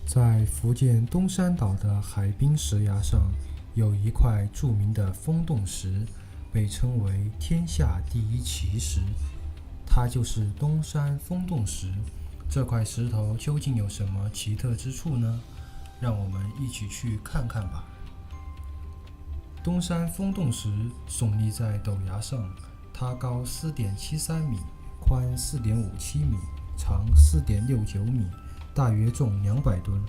在福建东山岛的海滨石崖上，有一块著名的风洞石，被称为天下第一奇石。它就是东山风洞石。这块石头究竟有什么奇特之处呢？让我们一起去看看吧。东山风洞石耸立在陡崖上，它高4.73米，宽4.57米，长4.69米，大约重200吨，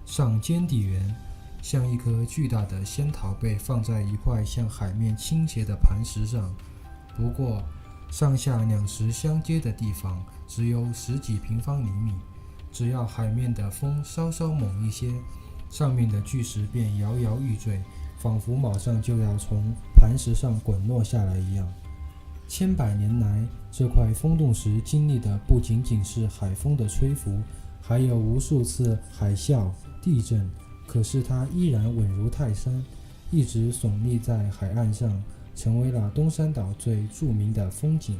上尖底圆，像一颗巨大的仙桃被放在一块向海面倾斜的磐石上。不过，上下两石相接的地方只有10几平方厘米，只要海面的风稍稍猛一些，上面的巨石便摇摇欲坠，仿佛马上就要从磐石上滚落下来一样。千百年来，这块风洞石经历的不仅仅是海风的吹拂，还有无数次海啸、地震，可是它依然稳如泰山，一直耸立在海岸上，成为了东山岛最著名的风景。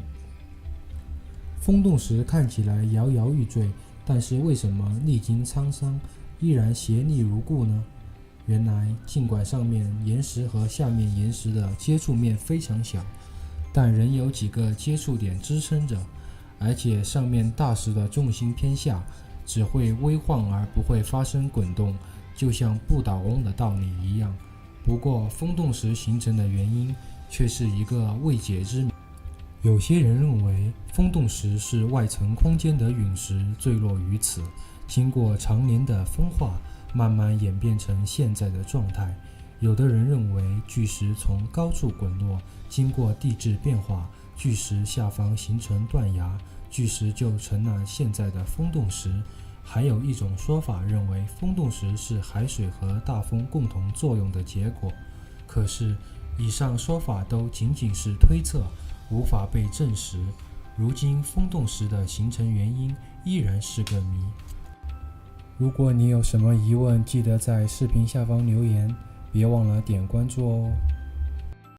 风洞石看起来摇摇欲坠，但是为什么历经沧桑，依然斜立如故呢？原来，尽管上面岩石和下面岩石的接触面非常小，但仍有几个接触点支撑着，而且上面大石的重心偏下，只会微晃而不会发生滚动，就像不倒翁的道理一样。不过，风洞石形成的原因却是一个未解之谜。有些人认为，风洞石是外层空间的陨石坠落于此，经过常年的风化，慢慢演变成现在的状态。有的人认为，巨石从高处滚落，经过地质变化，巨石下方形成断崖，巨石就成了现在的风洞石。还有一种说法认为，风洞石是海水和大风共同作用的结果。可是，以上说法都仅仅是推测，无法被证实。如今，风洞石的形成原因依然是个谜。如果你有什么疑问，记得在视频下方留言，别忘了点关注哦。